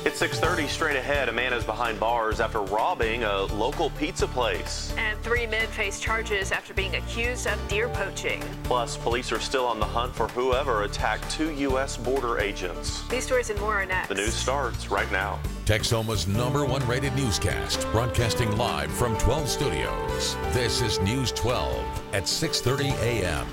It's 6:30 straight ahead. A man is behind bars after robbing a local pizza place. And 3 men face charges after being accused of deer poaching. Plus, police are still on the hunt for whoever attacked 2 U.S. border agents. These stories and more are next. The news starts right now. Texoma's #1 rated newscast, broadcasting live from 12 studios. This is News 12 at 6:30 a.m.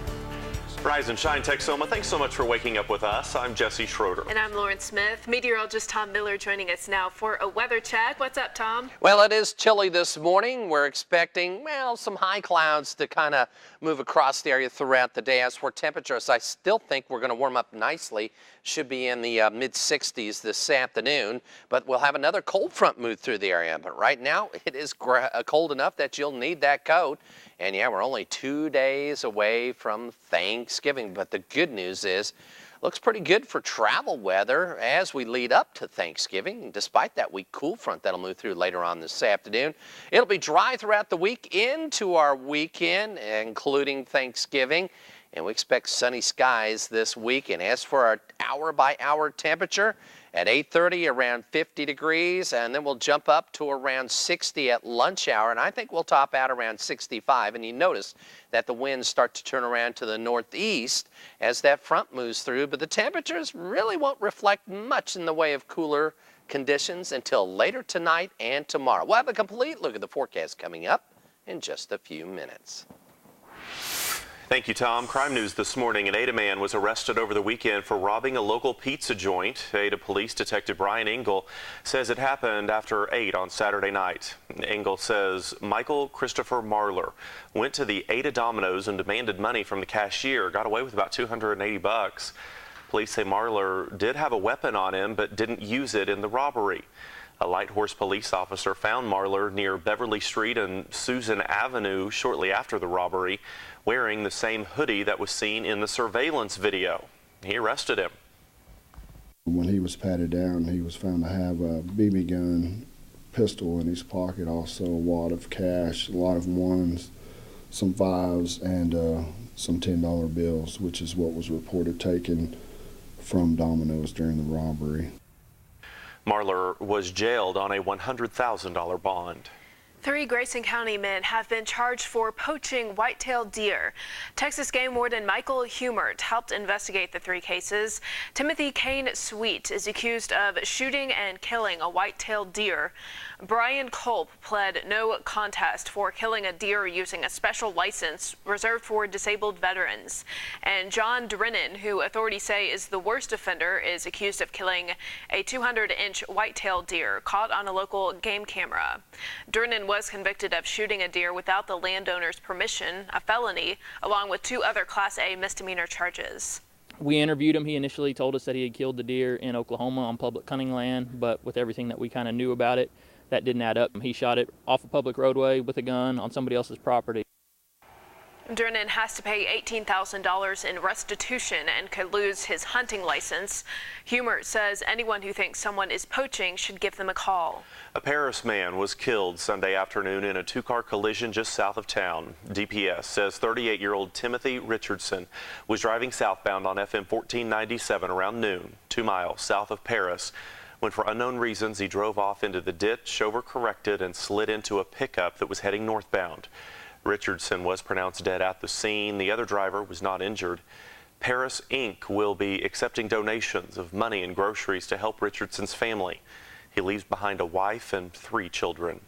Rise and shine, Texoma. Thanks so much for waking up with us. I'm Jesse Schroeder. And I'm Lauren Smith. Meteorologist Tom Miller joining us now for a weather check. What's up, Tom? Well, it is chilly this morning. We're expecting, some high clouds to kind of move across the area throughout the day. As for temperatures, I still think we're going to warm up nicely. Should be in the mid-60s this afternoon, but we'll have another cold front move through the area. But right now, it is cold enough that you'll need that coat. And yeah, we're only 2 days away from Thanksgiving, but the good news is, looks pretty good for travel weather as we lead up to Thanksgiving, despite that weak cool front that'll move through later on this afternoon. It'll be dry throughout the week into our weekend, including Thanksgiving, and we expect sunny skies this week. And as for our hour-by-hour temperature, at 8:30 around 50 degrees, and then we'll jump up to around 60 at lunch hour, and I think we'll top out around 65. And you notice that the winds start to turn around to the northeast as that front moves through, but the temperatures really won't reflect much in the way of cooler conditions until later tonight and tomorrow. We'll have a complete look at the forecast coming up in just a few minutes. Thank you, Tom. Crime news this morning. An Ada man was arrested over the weekend for robbing a local pizza joint. Ada Police Detective Brian Engel says it happened after 8 on Saturday night. Engel says Michael Christopher Marler went to the Ada Domino's and demanded money from the cashier, got away with about $280. Police say Marler did have a weapon on him but didn't use it in the robbery. A Light Horse police officer found Marler near Beverly Street and Susan Avenue shortly after the robbery, wearing the same hoodie that was seen in the surveillance video. He arrested him. When he was patted down, he was found to have a BB gun, pistol in his pocket, also a wad of cash, a lot of ones, some fives, and some $10 bills, which is what was reported taken from Domino's during the robbery. Marler was jailed on a $100,000 bond. 3 Grayson County men have been charged for poaching white-tailed deer. Texas Game Warden Michael Humert helped investigate the 3 cases. Timothy Kane Sweet is accused of shooting and killing a white-tailed deer. Brian Culp pled no contest for killing a deer using a special license reserved for disabled veterans. And John Drennan, who authorities say is the worst offender, is accused of killing a 200-inch white-tailed deer caught on a local game camera. Drennan was convicted of shooting a deer without the landowner's permission, a felony, along with 2 other Class A misdemeanor charges. We interviewed him. He initially told us that he had killed the deer in Oklahoma on public hunting land, but with everything that we kind of knew about it, that didn't add up. He shot it off a public roadway with a gun on somebody else's property. Drennan has to pay $18,000 in restitution and could lose his hunting license. Humert says anyone who thinks someone is poaching should give them a call. A Paris man was killed Sunday afternoon in a 2-car collision just south of town. DPS says 38-year-old Timothy Richardson was driving southbound on FM 1497 around noon, 2 miles south of Paris, when for unknown reasons he drove off into the ditch, overcorrected, and slid into a pickup that was heading northbound. Richardson was pronounced dead at the scene. The other driver was not injured. Paris Inc. will be accepting donations of money and groceries to help Richardson's family. He leaves behind a wife and 3 children.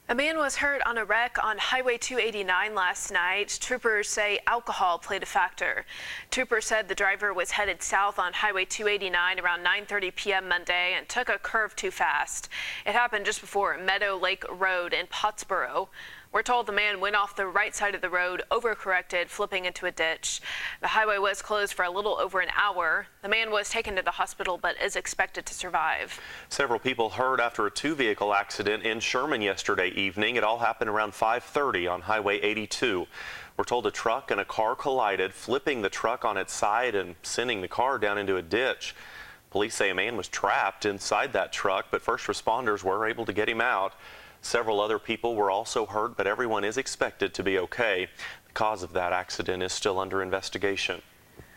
A man was hurt on a wreck on Highway 289 last night. Troopers say alcohol played a factor. Troopers said the driver was headed south on Highway 289 around 9:30 p.m. Monday and took a curve too fast. It happened just before Meadow Lake Road in Pottsboro. We're told the man went off the right side of the road, overcorrected, flipping into a ditch. The highway was closed for a little over an hour. The man was taken to the hospital but is expected to survive. Several people hurt after a 2-vehicle accident in Sherman yesterday evening. It all happened around 5:30 on Highway 82. We're told a truck and a car collided, flipping the truck on its side and sending the car down into a ditch. Police say a man was trapped inside that truck, but first responders were able to get him out. Several other people were also hurt, but everyone is expected to be okay. The cause of that accident is still under investigation.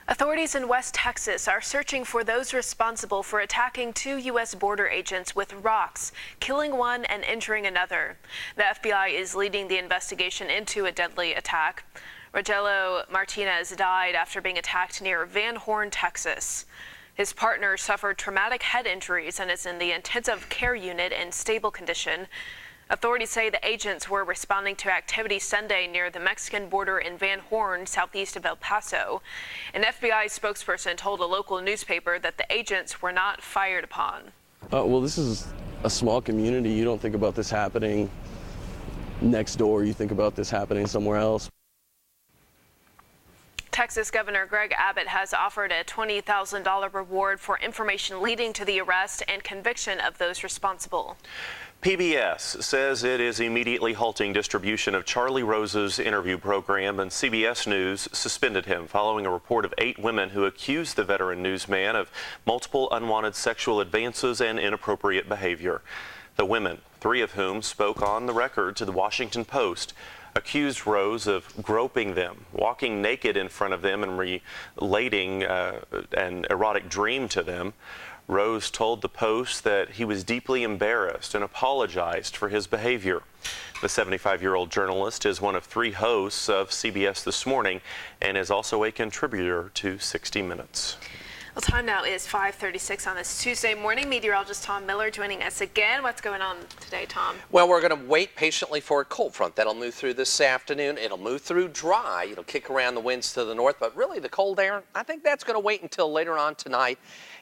Authorities in West Texas are searching for those responsible for attacking 2 U.S. border agents with rocks, killing one and injuring another. The FBI is leading the investigation into a deadly attack. Rotello Martinez died after being attacked near Van Horn, Texas. His partner suffered traumatic head injuries and is in the intensive care unit in stable condition. Authorities say the agents were responding to activity Sunday near the Mexican border in Van Horn, southeast of El Paso. An FBI spokesperson told a local newspaper that the agents were not fired upon. Well, this is a small community. You don't think about this happening next door. You think about this happening somewhere else. Texas Governor Greg Abbott has offered a $20,000 reward for information leading to the arrest and conviction of those responsible. PBS says it is immediately halting distribution of Charlie Rose's interview program, and CBS News suspended him following a report of 8 women who accused the veteran newsman of multiple unwanted sexual advances and inappropriate behavior. The women, 3 of whom spoke on the record to the Washington Post, accused Rose of groping them, walking naked in front of them, and relating an erotic dream to them. Rose told the Post that he was deeply embarrassed and apologized for his behavior. The 75-year-old journalist is one of 3 hosts of CBS This Morning and is also a contributor to 60 Minutes. Well, time now is 5:36 on this Tuesday morning. Meteorologist Tom Miller joining us again. What's going on today, Tom? Well, we're going to wait patiently for a cold front. That'll move through this afternoon. It'll move through dry. It'll kick around the winds to the north, but really the cold air, I think that's going to wait until later on tonight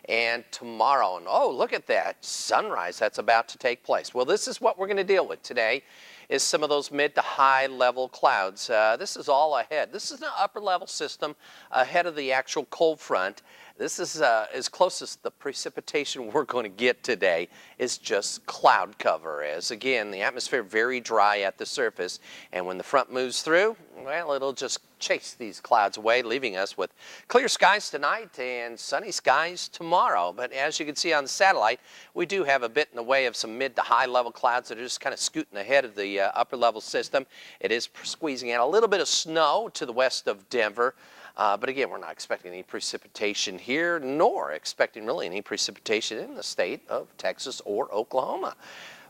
and tomorrow. And oh, look at that sunrise that's about to take place. Well, this is what we're going to deal with today, is some of those mid to high level clouds. This is all ahead. This is an upper level system ahead of the actual cold front. This is as close as the precipitation we're going to get today is just cloud cover, as again the atmosphere very dry at the surface, and when the front moves through, well, it'll just chase these clouds away, leaving us with clear skies tonight and sunny skies tomorrow. But as you can see on the satellite, we do have a bit in the way of some mid to high level clouds that are just kind of scooting ahead of the upper level system. It is squeezing out a little bit of snow to the west of Denver. But again, we're not expecting any precipitation here, nor expecting really any precipitation in the state of Texas or Oklahoma.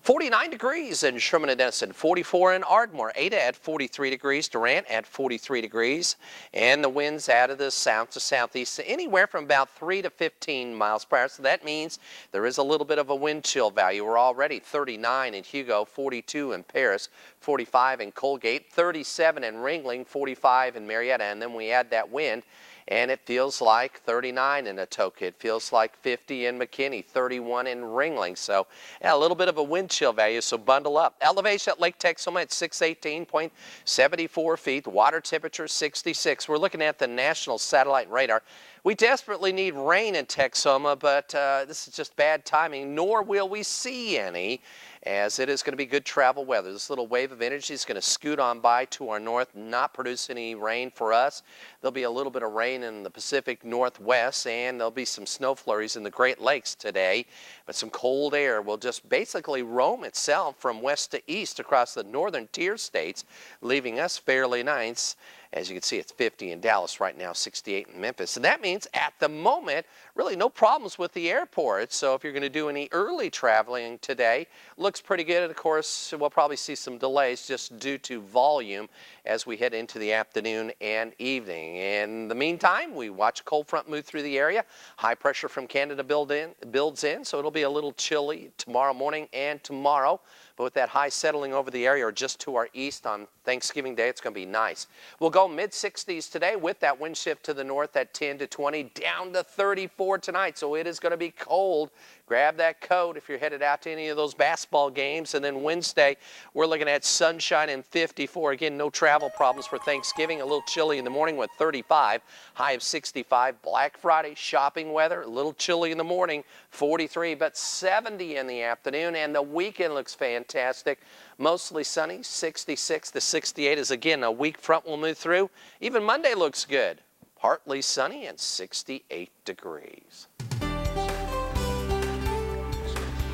49 degrees in Sherman and Denison, 44 in Ardmore, Ada at 43 degrees, Durant at 43 degrees, and the winds out of the south to southeast anywhere from about 3 to 15 miles per hour. So that means there is a little bit of a wind chill value. We're already 39 in Hugo, 42 in Paris, 45 in Colgate, 37 in Ringling, 45 in Marietta, and then we add that wind, and it feels like 39 in Atoka. It feels like 50 in McKinney, 31 in Ringling. So yeah, a little bit of a wind chill value, so bundle up. Elevation at Lake Texoma at 618.74 feet. Water temperature 66. We're looking at the National Satellite Radar. We desperately need rain in Texoma, but this is just bad timing, nor will we see any, as it is going to be good travel weather. This little wave of energy is going to scoot on by to our north, not produce any rain for us. There'll be a little bit of rain in the Pacific Northwest, and there'll be some snow flurries in the Great Lakes today. But some cold air will just basically roam itself from west to east across the northern tier states, leaving us fairly nice. As you can see, it's 50 in Dallas right now, 68 in Memphis. And that means at the moment, really no problems with the airport. So if you're going to do any early traveling today, looks pretty good. And of course, we'll probably see some delays just due to volume as we head into the afternoon and evening. In the meantime, we watch a cold front move through the area. High pressure from Canada builds in, so it'll be a little chilly tomorrow morning and tomorrow. But with that high settling over the area or just to our east on Thanksgiving Day, it's going to be nice. We'll go mid-60s today with that wind shift to the north at 10 to 20, down to 34 tonight. So it is going to be cold. Grab that coat if you're headed out to any of those basketball games. And then Wednesday, we're looking at sunshine and 54. Again, no travel problems for Thanksgiving. A little chilly in the morning with 35, high of 65. Black Friday shopping weather, a little chilly in the morning, 43, but 70 in the afternoon. And the weekend looks fantastic. Mostly sunny, 66 to 68 as again a weak front will move through. Even Monday looks good. Partly sunny and 68 degrees.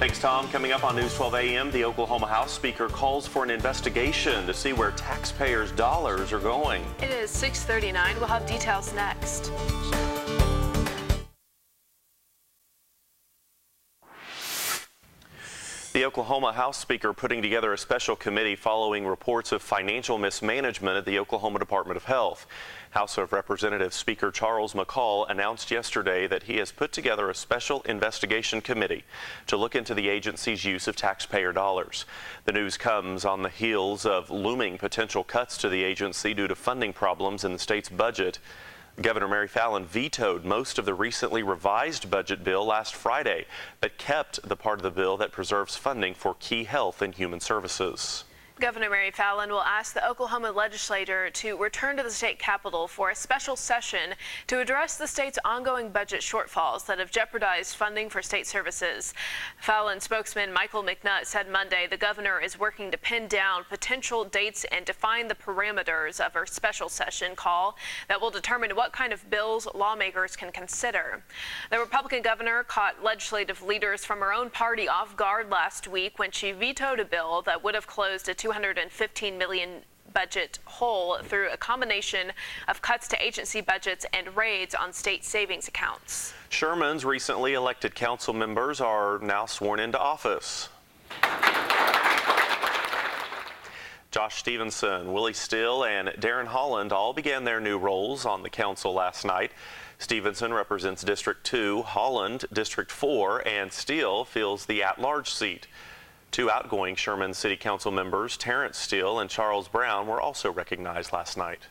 Thanks, Tom. Coming up on News 12 AM, the Oklahoma House Speaker calls for an investigation to see where taxpayers' dollars are going. It is 6:39. We'll have details next. The Oklahoma House Speaker putting together a special committee following reports of financial mismanagement at the Oklahoma Department of Health. House of Representatives Speaker Charles McCall announced yesterday that he has put together a special investigation committee to look into the agency's use of taxpayer dollars. The news comes on the heels of looming potential cuts to the agency due to funding problems in the state's budget. Governor Mary Fallin vetoed most of the recently revised budget bill last Friday, but kept the part of the bill that preserves funding for key health and human services. Governor Mary Fallin will ask the Oklahoma legislature to return to the state capitol for a special session to address the state's ongoing budget shortfalls that have jeopardized funding for state services. Fallin spokesman Michael McNutt said Monday the governor is working to pin down potential dates and define the parameters of a special session call that will determine what kind of bills lawmakers can consider. The Republican governor caught legislative leaders from her own party off guard last week when she vetoed a bill that would have closed a $215 million budget hole through a combination of cuts to agency budgets and raids on state savings accounts. Sherman's recently elected council members are now sworn into office. Josh Stevenson, Willie Still, and Darren Holland all began their new roles on the council last night. Stevenson represents District 2, Holland District 4, and Steele fills the at-large seat. Two outgoing Sherman City Council members, Terrence Steele and Charles Brown, were also recognized last night.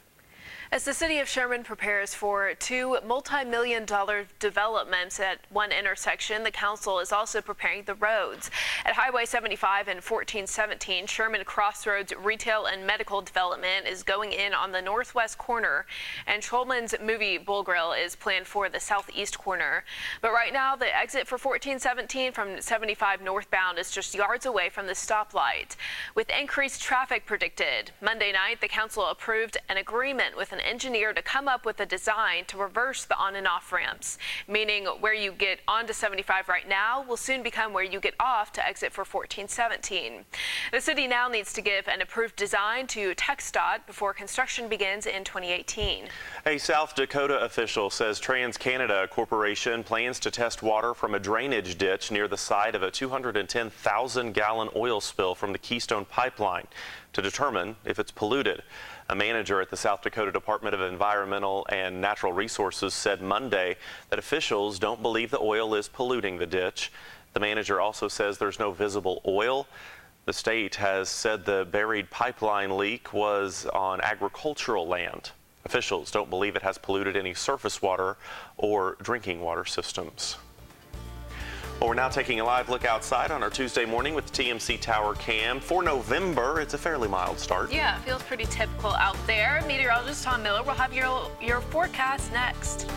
As the city of Sherman prepares for two multi-million-dollar developments at one intersection, the council is also preparing the roads. At Highway 75 and 1417, Sherman Crossroads Retail and Medical Development is going in on the northwest corner, and Schulman's Movie Bull Grill is planned for the southeast corner. But right now, the exit for 1417 from 75 northbound is just yards away from the stoplight. With increased traffic predicted, Monday night, the council approved an agreement with an engineer to come up with a design to reverse the on and off ramps, meaning where you get onto 75 right now will soon become where you get off to exit for 1417. The city now needs to give an approved design to TxDOT before construction begins in 2018. A South Dakota official says TransCanada Corporation plans to test water from a drainage ditch near the site of a 210,000-gallon oil spill from the Keystone Pipeline to determine if it's polluted. A manager at the South Dakota Department of Environmental and Natural Resources said Monday that officials don't believe the oil is polluting the ditch. The manager also says there's no visible oil. The state has said the buried pipeline leak was on agricultural land. Officials don't believe it has polluted any surface water or drinking water systems. Well, we're now taking a live look outside on our Tuesday morning with the TMC Tower Cam. For November, it's a fairly mild start. Yeah, it feels pretty typical out there. Meteorologist Tom Miller will have your forecast next.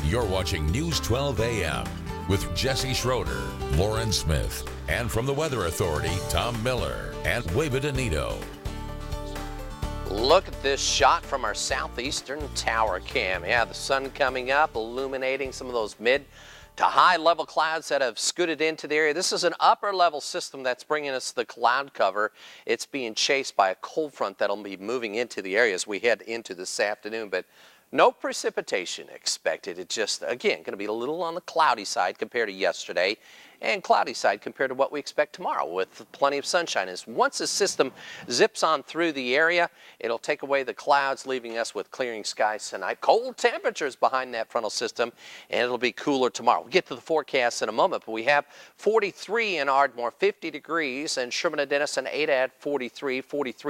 You're watching News 12 AM with Jesse Schroeder, Lauren Smith, and from the Weather Authority, Tom Miller and Wava Danito. Look at this shot from our southeastern tower cam. Yeah, the sun coming up, illuminating some of those mid to high level clouds that have scooted into the area. This is an upper level system that's bringing us the cloud cover. It's being chased by a cold front that'll be moving into the area as we head into this afternoon, but no precipitation expected. It's just, again, going to be a little on the cloudy side compared to yesterday, and cloudy side compared to what we expect tomorrow with plenty of sunshine. As once the system zips on through the area, it'll take away the clouds, leaving us with clearing skies tonight. Cold temperatures behind that frontal system, and it'll be cooler tomorrow. We'll get to the forecast in a moment, but we have 43 in Ardmore, 50 degrees, and Sherman and Denison, Ada at 43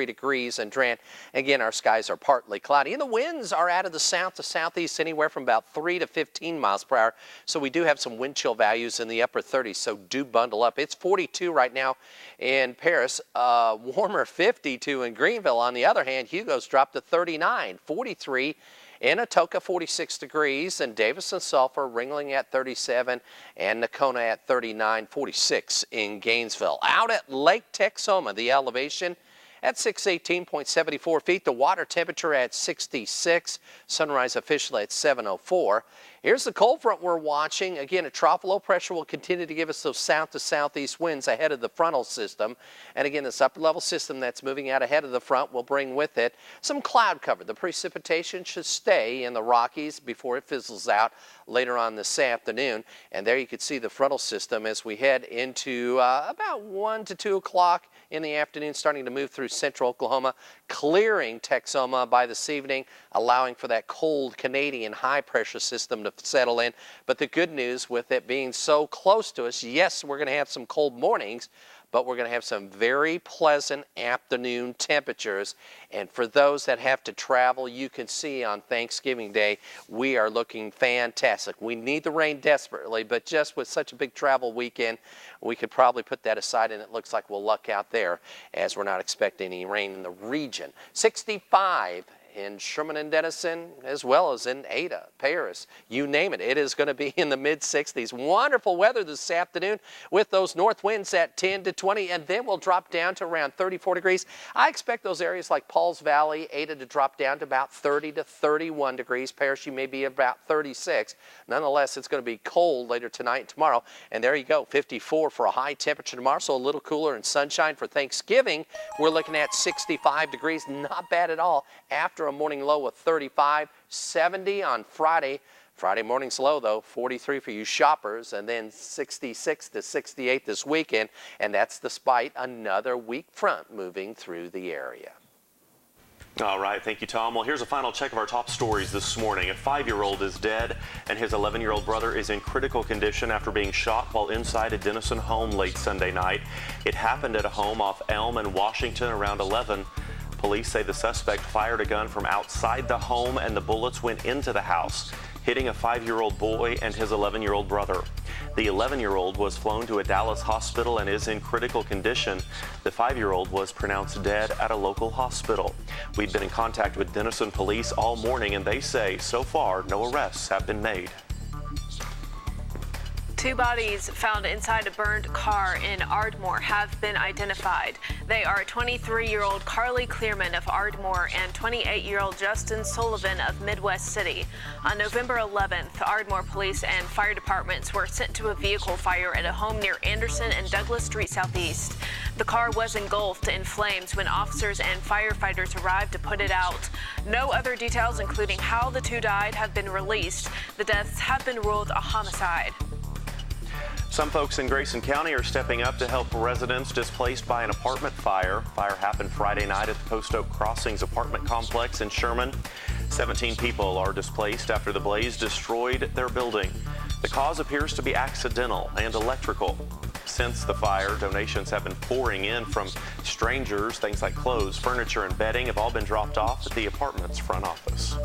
degrees, and Grant. Again, our skies are partly cloudy, and the winds are out of the south to southeast anywhere from about 3 to 15 miles per hour, so we do have some wind chill values in the upper 30s. So do bundle up. It's 42 right now in Paris, warmer 52 in Greenville. On the other hand, Hugo's dropped to 39, 43 in Atoka, 46 degrees, and Davis and Sulphur, Ringling at 37, and Nakona at 39, 46 in Gainesville. Out at Lake Texoma, the elevation at 618.74 feet. The water temperature at 66. Sunrise officially at 7:04. Here's the cold front we're watching. Again, a trough low pressure will continue to give us those south to southeast winds ahead of the frontal system. And again, this upper level system that's moving out ahead of the front will bring with it some cloud cover. The precipitation should stay in the Rockies before it fizzles out later on this afternoon. And there you can see the frontal system as we head into about 1 to 2 o'clock in the afternoon, starting to move through central Oklahoma, clearing Texoma by this evening, allowing for that cold Canadian high pressure system to settle in. But the good news with it being so close to us, yes, we're going to have some cold mornings, but we're going to have some very pleasant afternoon temperatures. And for those that have to travel, you can see on Thanksgiving Day, we are looking fantastic. We need the rain desperately, but just with such a big travel weekend, we could probably put that aside, and it looks like we'll luck out there as we're not expecting any rain in the region. 65 in Sherman and Denison, as well as in Ada, Paris, you name it. It is going to be in the mid-60s. Wonderful weather this afternoon with those north winds at 10 to 20, and then we'll drop down to around 34 degrees. I expect those areas like Pauls Valley, Ada to drop down to about 30 to 31 degrees. Paris, you may be about 36. Nonetheless, it's going to be cold later tonight and tomorrow. And there you go, 54 for a high temperature tomorrow, so a little cooler and sunshine for Thanksgiving. We're looking at 65 degrees, not bad at all. After a morning low of 35, 70 on Friday. Friday morning's low, though, 43 for you shoppers, and then 66 to 68 this weekend, and that's despite another weak front moving through the area. All right, thank you, Tom. Well, here's a final check of our top stories this morning. A 5-year-old is dead, and his 11-year-old brother is in critical condition after being shot while inside a Denison home late Sunday night. It happened at a home off Elm in Washington around 11. Police say the suspect fired a gun from outside the home and the bullets went into the house, hitting a 5-year-old boy and his 11-year-old brother. The 11-year-old was flown to a Dallas hospital and is in critical condition. The 5-year-old was pronounced dead at a local hospital. We've been in contact with Denison police all morning, and they say so far no arrests have been made. 2 bodies found inside a burned car in Ardmore have been identified. They are 23-year-old Carly Clearman of Ardmore and 28-year-old Justin Sullivan of Midwest City. On November 11th, Ardmore police and fire departments were sent to a vehicle fire at a home near Anderson and Douglas Street Southeast. The car was engulfed in flames when officers and firefighters arrived to put it out. No other details, including how the 2 died, have been released. The deaths have been ruled a homicide. Some folks in Grayson County are stepping up to help residents displaced by an apartment fire. Fire happened Friday night at the Post Oak Crossings apartment complex in Sherman. 17 people are displaced after the blaze destroyed their building. The cause appears to be accidental and electrical. Since the fire, donations have been pouring in from strangers. Things like clothes, furniture, and bedding have all been dropped off at the apartment's front office.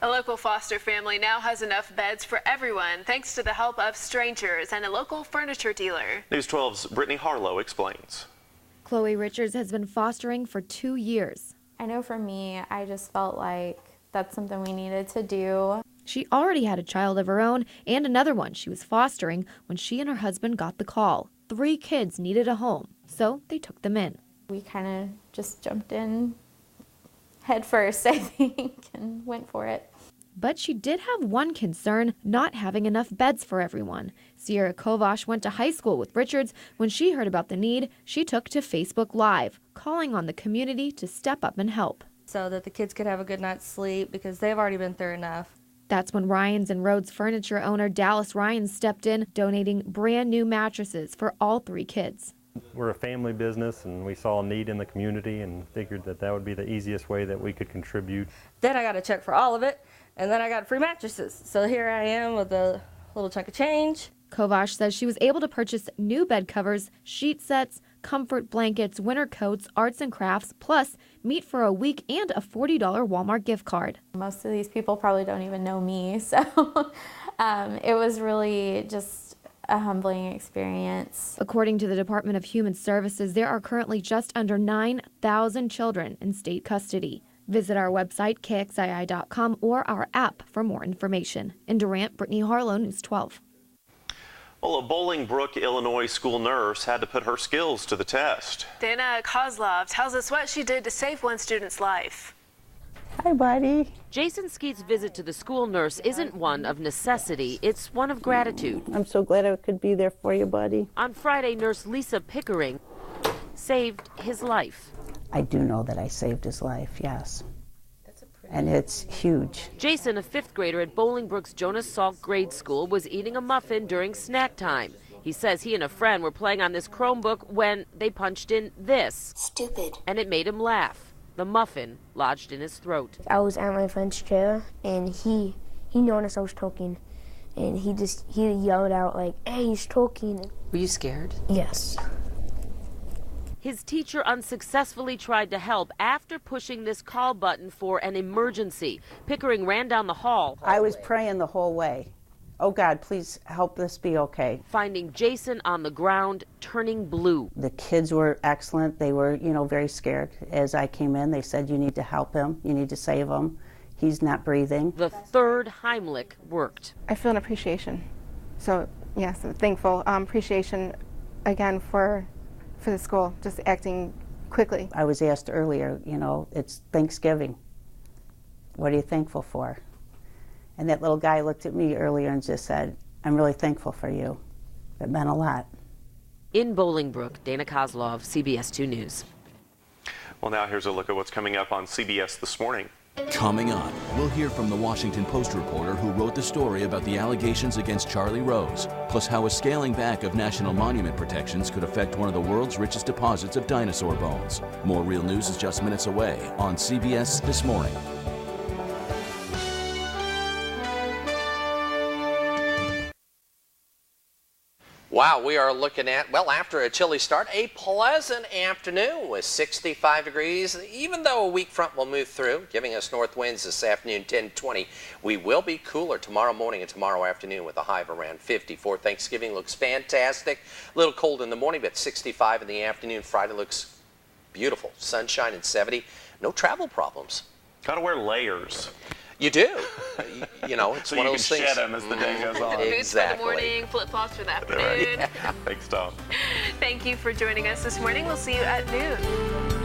A local foster family now has enough beds for everyone thanks to the help of strangers and a local furniture dealer. News 12's Brittany Harlow explains. Chloe Richards has been fostering for 2 years. I know for me, I just felt like that's something we needed to do. She already had a child of her own and another one she was fostering when she and her husband got the call. 3 kids needed a home, so they took them in. We kind of just jumped in head first, I think, and went for it. But she did have one concern, not having enough beds for everyone. Sierra Kovash went to high school with Richards. When she heard about the need, she took to Facebook Live, calling on the community to step up and help. So that the kids could have a good night's sleep because they've already been through enough. That's when Ryans and Rhodes furniture owner Dallas Ryans stepped in, donating brand new mattresses for all 3 kids. We're a family business, and we saw a need in the community and figured that that would be the easiest way that we could contribute. Then I got a check for all of it, and then I got free mattresses. So here I am with a little chunk of change. Kovash says she was able to purchase new bed covers, sheet sets, comfort blankets, winter coats, arts and crafts, plus meat for a week and a $40 Walmart gift card. Most of these people probably don't even know me, so it was really just a humbling experience. According to the Department of Human Services, there are currently just under 9,000 children in state custody. Visit our website, KXII.com, or our app for more information. In Durant, Brittany Harlow, News 12. Well, a Bolingbrook, Illinois school nurse had to put her skills to the test. Dana Kozlov tells us what she did to save one student's life. Hi, buddy. Jason Skeet's visit to the school nurse isn't one of necessity, it's one of gratitude. I'm so glad I could be there for you, buddy. On Friday, nurse Lisa Pickering saved his life. I do know that I saved his life, yes. And it's huge. Jason, a 5th grader at Bolingbrook's Jonas Salk Grade School, was eating a muffin during snack time. He says he and a friend were playing on this Chromebook when they punched in this. Stupid. And it made him laugh. The muffin lodged in his throat. I was at my friend's chair, and he noticed I was talking, and he yelled out like, "Hey, he's talking." Were you scared? Yes. His teacher unsuccessfully tried to help after pushing this call button for an emergency. Pickering ran down the hall. I was praying the whole way. Oh, God, please help this be okay. Finding Jason on the ground, turning blue. The kids were excellent. They were, very scared. As I came in, they said, you need to help him. You need to save him. He's not breathing. The 3rd Heimlich worked. I feel an appreciation. So, yes, I'm thankful. Appreciation, again, for the school, just acting quickly. I was asked earlier, it's Thanksgiving. What are you thankful for? And that little guy looked at me earlier and just said, I'm really thankful for you. It meant a lot. In Bolingbrook, Dana Kozlov, CBS 2 News. Well, now here's a look at what's coming up on CBS This Morning. Coming up, we'll hear from the Washington Post reporter who wrote the story about the allegations against Charlie Rose, plus how a scaling back of national monument protections could affect one of the world's richest deposits of dinosaur bones. More real news is just minutes away on CBS This Morning. Wow, we are looking at, well, after a chilly start, a pleasant afternoon with 65 degrees. Even though a weak front will move through, giving us north winds this afternoon, 10-20. We will be cooler tomorrow morning and tomorrow afternoon with a high of around 54. Thanksgiving looks fantastic. A little cold in the morning, but 65 in the afternoon. Friday looks beautiful. Sunshine and 70. No travel problems. Gotta wear layers. You do. It's so one you of those can things. shed them as the day goes on. Boots for the morning, flip-flops for the afternoon. Yeah. Thanks, Tom. Thank you for joining us this morning. We'll see you at noon.